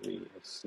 VSC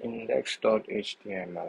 index.html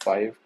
5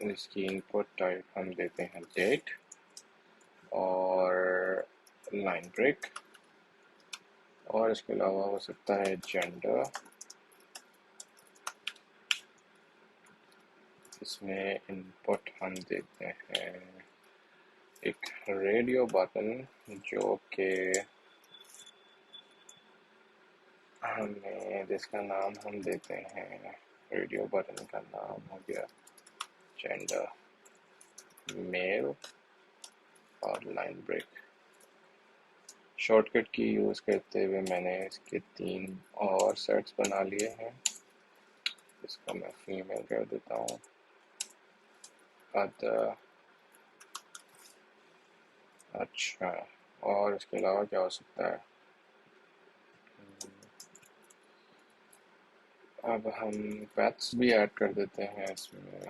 اس کی input type ہم دیتے ہیں ڈیٹ اور لائن بریک، اور اس کے علاوہ ہو سکتا ہے جینڈر. اس میں انپٹ ہم دیتے ہیں ایک ریڈیو بٹن جو کہ ہمیں جس کا نام ہم دیتے ہیں، ریڈیو بٹن کا نام ہو گیا جینڈر میل اور لائن بریک. شارٹ کٹ کی یوز کرتے ہوئے میں نے اس کے 3 اور سیٹس بنا لیے ہیں. اس کو میں فیمیل کر دیتا ہوں. اچھا، اور اس کے علاوہ کیا ہو سکتا ہے؟ اب ہم پیٹس بھی ایڈ کر دیتے ہیں اس میں.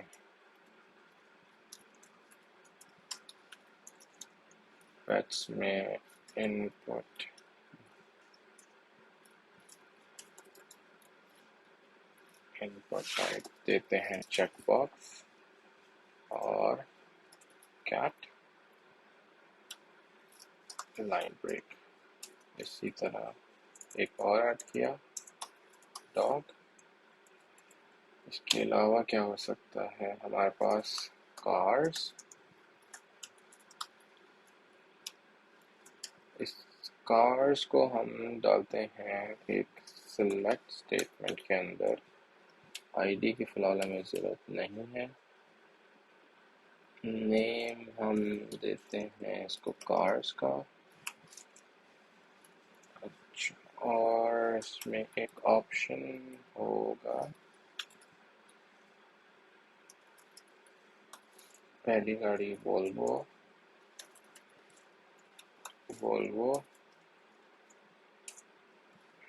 پیٹس میں انپٹ ٹائپ دیتے ہیں چیک باکس اور کیٹ لائن بریک. اسی طرح ایک اور ایڈ کیا ڈاگ. اس کے علاوہ کیا ہو سکتا ہے ہمارے پاس؟ کارز. اس کارز کو ہم ڈالتے ہیں ایک سلیکٹ اسٹیٹمنٹ کے اندر. آئی ڈی کی فی الحال ہمیں ضرورت نہیں ہے. نیم ہم دیتے ہیں اس کو کارز کا. اچھا، اور اس میں ایک آپشن ہوگا، پہلی گاڑی وولوو،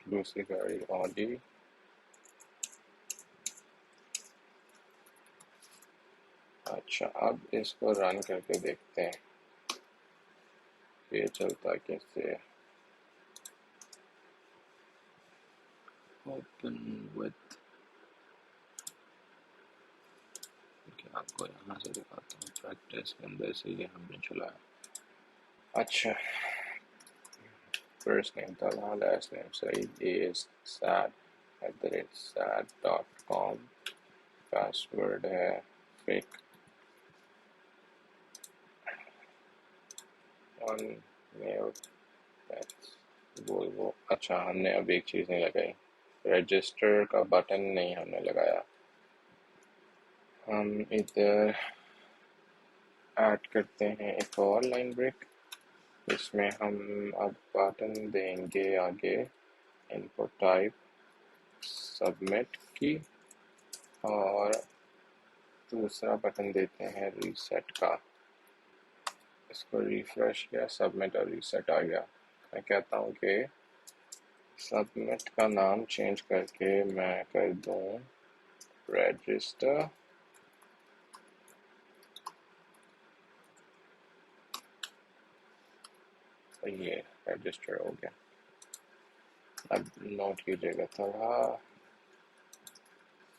دوسری گاڑی آڈی. اچھا، اب اس کو رن کر کے دیکھتے ہیں یہ چلتا کیسے. اوپن وتھ، آپ کو یہاں سے دکھاتا ہوں پریکٹس کے اندر سے یہ ہم نے چلایا. اچھا، first name Talha, last name Saeed, is sad@sad.com. Password ہے فیک 1 میل پیٹس وولوو. اچھا، ہم نے اب ایک چیز نہیں لگائی، رجسٹر کا بٹن نہیں ہم نے لگایا. ہم ادھر ایڈ کرتے ہیں ایک اور لائن بریک. اس میں ہم اب بٹن دیں گے آگے انپٹ ٹائپ سبمٹ کی، اور دوسرا بٹن دیتے ہیں ریسیٹ کا. اس کو ریفریش کیا، سبمٹ اور ریسیٹ آ گیا. میں کہتا ہوں کہ سبمٹ کا نام چینج کر کے میں کر دوں رجسٹر. یہ رجسٹر ہو گیا. اب نوٹ کیجیے گا طلحہ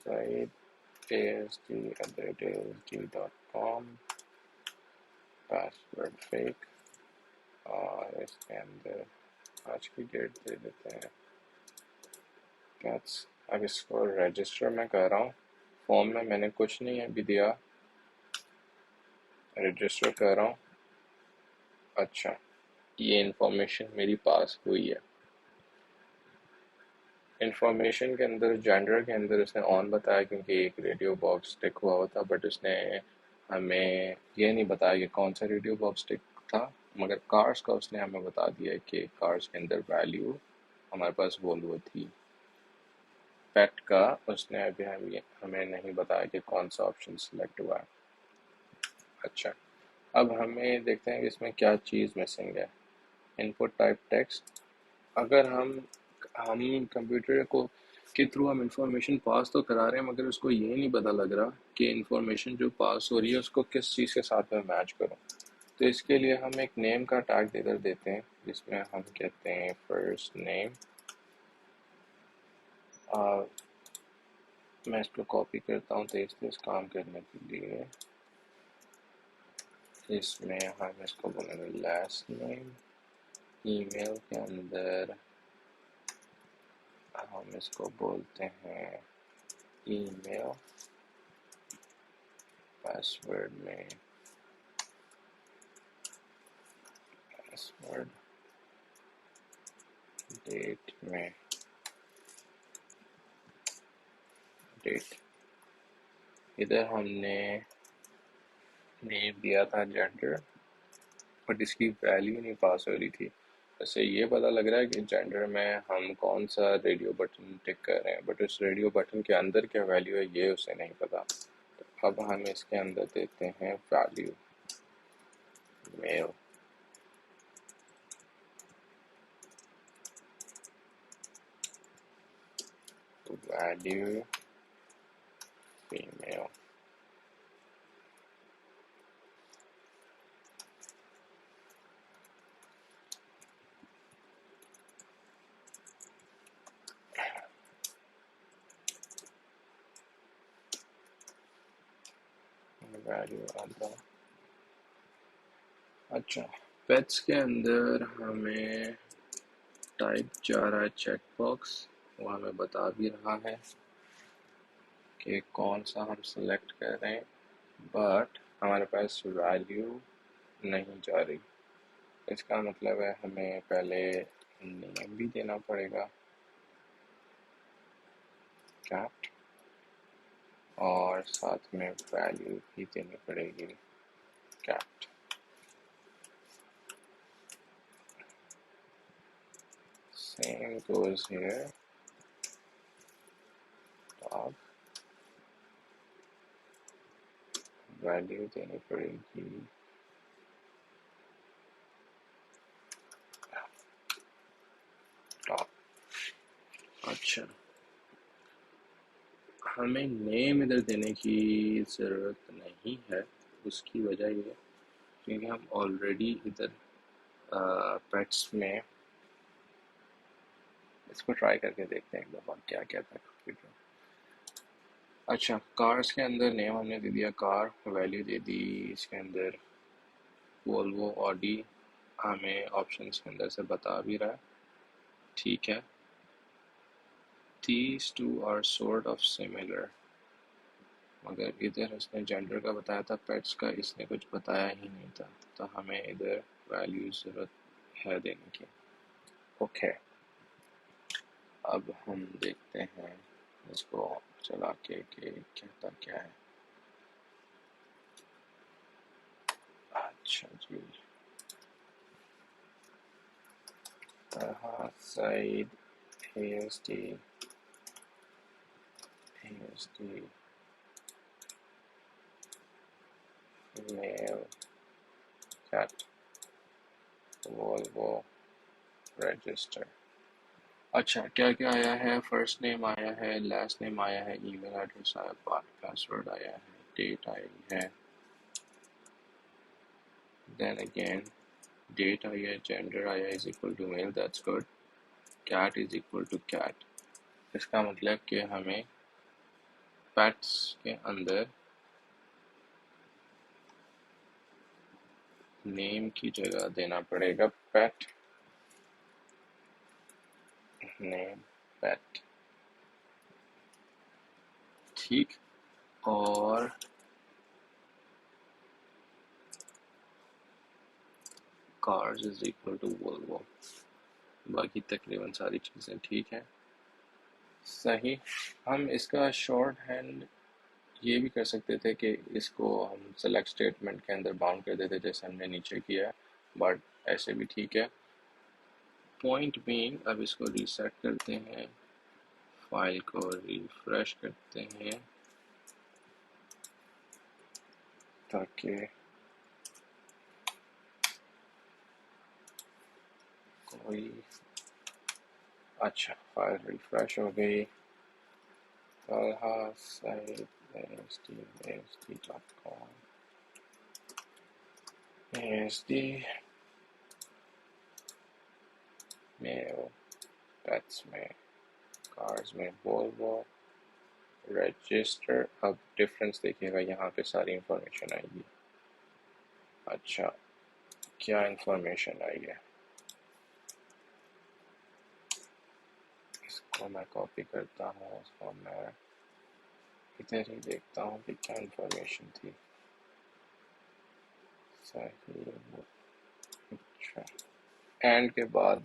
سعید ASD@ASD.com، پاسورڈ فیک، اور اس کے اندر آج کی ڈیٹ دے دیتے ہیں کیٹس. اب اس کو رجسٹر میں کر رہا ہوں. فارم میں نے کچھ نہیں ابھی دیا، رجسٹر کر رہا ہوں. اچھا، یہ انفارمیشن میری پاس ہوئی ہے. انفارمیشن کے اندر جینڈر کے اندر اس نے آن بتایا کیونکہ ایک ریڈیو باکس ٹک ہوا ہوا تھا، بٹ اس نے ہمیں یہ نہیں بتایا کہ کون سا ریڈیو باکس ٹک تھا. مگر کارز کا اس نے ہمیں بتا دیا کہ کارز کے اندر ویلیو ہمارے پاس وولوو تھی. پیٹ کا اس نے ابھی ہمیں نہیں بتایا کہ کون سا آپشن سلیکٹ ہوا ہے. اچھا، اب ہمیں دیکھتے ہیں کہ اس میں کیا چیز مسنگ ہے. Input type text. اگر ہم کمپیوٹر کو کے تھرو ہم انفارمیشن پاس تو کرا رہے ہیں، مگر اس کو یہ نہیں پتہ لگ رہا کہ انفارمیشن جو پاس ہو رہی ہے اس کو کس چیز کے ساتھ میں میچ کروں. تو اس کے لیے ہم ایک نیم کا ٹیگ ادھر دیتے ہیں جس میں ہم کہتے ہیں فرسٹ نیم. میں اس کو کاپی کرتا ہوں تیز تیز کام کرنے کے لیے. اس میں ہم اس کو بولیں گے لاسٹ نیم. ای میل کے اندر ہم اس کو بولتے ہیں ای میل. پاسورڈ میں پاسورڈ ڈیٹ میں ڈیٹ. ادھر ہم نے نیم دیا تھا جینڈر، بٹ اس کی ویلیو نہیں پاس ہو رہی تھی. اس سے یہ پتہ لگ رہا ہے کہ جینڈر میں ہم کون سا ریڈیو بٹن ٹک کر رہے ہیں، بٹ اس ریڈیو بٹن کے اندر کیا ویلیو ہے یہ اسے نہیں پتا. اب ہم اس کے اندر دیتے ہیں value male. Value female. Value آتا. اچھا، پیٹس کے اندر ہمیں ٹائپ جا رہا ہے چیک باکس. وہ ہمیں بتا بھی رہا ہے کہ کون سا ہم سلیکٹ کر رہے ہیں، بٹ ہمارے پاس ویلیو نہیں جا رہی. اس کا مطلب ہے ہمیں پہلے نیم بھی دینا پڑے گا کیٹ، اور ساتھ میں ویلیو بھی دینی پڑے گی cat. Same goes here dog. Value دینی پڑے گی ڈاگ. اچھا، ہمیں نیم ادھر دینے کی ضرورت نہیں ہے. اس کی وجہ یہ ہے کیونکہ ہم آلریڈی ادھر پیٹس میں اس کو ٹرائی کر کے دیکھتے ہیں ایک دفعہ کیا کیا تھا کمپیوٹر. اچھا، کارس کے اندر نیم ہم نے دے دیا کار. ویلیو دے دی اس کے اندر وولوو آڈی. ہمیں آپشنس کے اندر سے بتا بھی رہا ہے، ٹھیک ہے. These two are sort of similar. مگر ادھر اس نے جینڈر کا بتایا تھا، پیٹس کا اس نے کچھ بتایا ہی نہیں تھا، تو ہمیں ادھر ویلیو ضرورت ہے دینے کی. اوکے، اب ہم دیکھتے ہیں اس کو چلا کے کہ کہتا کیا ہے. اچھا جی، طرح سعید ASD میل کیٹ وولوو رجسٹر. اچھا، کیا کیا آیا ہے؟ فرسٹ نیم آیا ہے، لاسٹ نیم آیا ہے، ای میل ایڈریس آیا، پاسورڈ آیا ہے، ڈیٹ آئی ہے. دین اگین ڈیٹ آئی ہے، جینڈر آیا is equal to male, that's good. Cat is equal to cat. اس کا مطلب کہ ہمیں پیٹس کے اندر نیم کی جگہ دینا پڑے گا پیٹ نیم پیٹ، ٹھیک. اور cars is equal to Volvo. باقی تقریباً ساری چیزیں ٹھیک ہیں. صحیح. ہم اس کا شارٹ ہینڈ یہ بھی کر سکتے تھے کہ اس کو ہم سلیکٹ اسٹیٹمنٹ کے اندر باؤنڈ کر دیتے جیسے ہم نے نیچے کیا ہے، بٹ ایسے بھی ٹھیک ہے. پوائنٹ بینگ، اب اس کو ریسیٹ کرتے ہیں، فائل کو ریفریش کرتے ہیں تاکہ کوئی. اچھا، فائل ریفریش ہو گئی. طلحہ سعید ASD.com ASD میل پیٹس میں کارز میں وولوو رجسٹر. اب ڈفرینس دیکھیے گا یہاں پہ ساری انفارمیشن آئے گی. اچھا کیا انفارمیشن آئی ہے, اس کو میں کاپی کرتا ہوں, اس کو میں ادھر ہی دیکھتا ہوں کہ کیا انفارمیشن تھی. صحیح. اچھا اینڈ کے بعد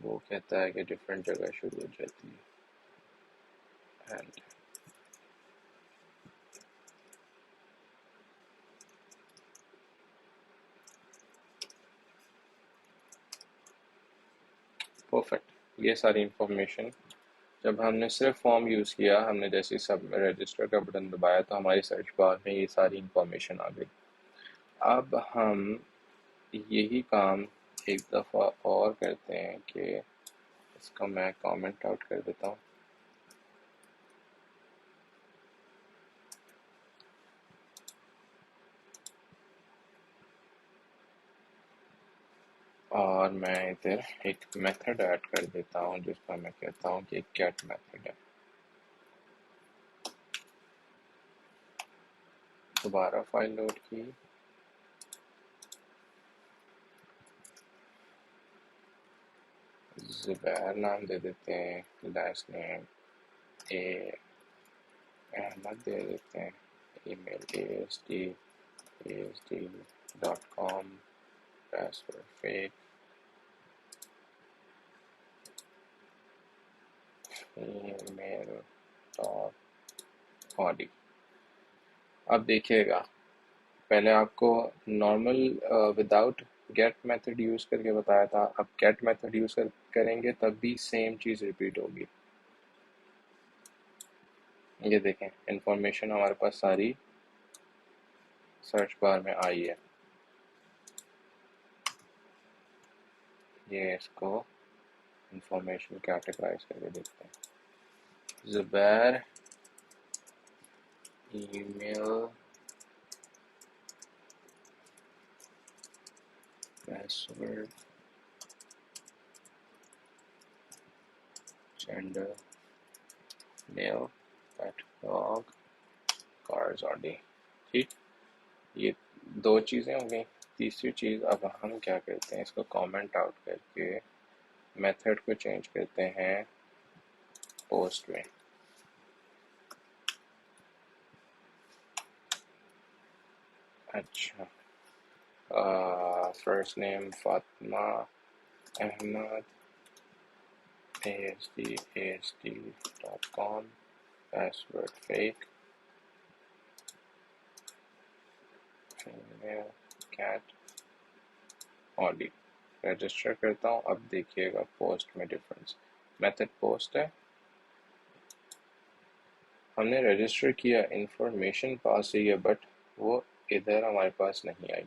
وہ کہتا ہے کہ ڈفرینٹ جگہ شروع ہو جاتی ہے. And perfect. یہ ساری انفارمیشن جب ہم نے صرف فارم یوز کیا, ہم نے جیسے سب رجسٹر کا بٹن دبایا تو ہماری سرچ بار میں یہ ساری انفارمیشن آ گئی. اب ہم یہی کام ایک دفعہ اور کرتے ہیں کہ اس کو میں کامنٹ آؤٹ کر دیتا ہوں. اور میں ادھر ایک میتھڈ ایڈ کر دیتا ہوں جس کا میں کہتا ہوں کہ گیٹ میتھڈ ہے. دوبارہ فائل لوڈ کی, زبیر نام دے دیتے ہیں, لاسٹ نیم اے, احمد دے دیتے ہیں, email ASD.com, password fake, email dot آڈی. اب دیکھیے گا پہلے آپ کو normal without get method use کر کے بتایا تھا, اب گیٹ میتھڈ یوز کریں گے تب بھی سیم چیز ریپیٹ ہوگی. یہ دیکھیں انفارمیشن ہمارے پاس ساری سرچ بار میں آئی ہے. یہ اس کو انفارمیشن کیٹیگرائز کر کے دیکھتے ہیں. زبیر ای میل پاسورڈ جینڈر میل پیٹ ڈاگ کارز آڈی. ٹھیک, یہ دو چیزیں ہو گئیں. تیسری چیز اب ہم کیا کرتے ہیں, اس کو کامنٹ آؤٹ کر کے میتھڈ کو چینج کرتے ہیں پوسٹ میں. اچھا first name Fatima Ahmed ASD.com, password fake, female کیٹ آڈی. رجسٹر کرتا ہوں. اب دیکھیے گا پوسٹ میں ڈفرینس. میتھڈ پوسٹ ہے, ہم نے رجسٹر کیا, انفارمیشن پاس ہوئی ہے, بٹ وہ ادھر ہمارے پاس نہیں آئی.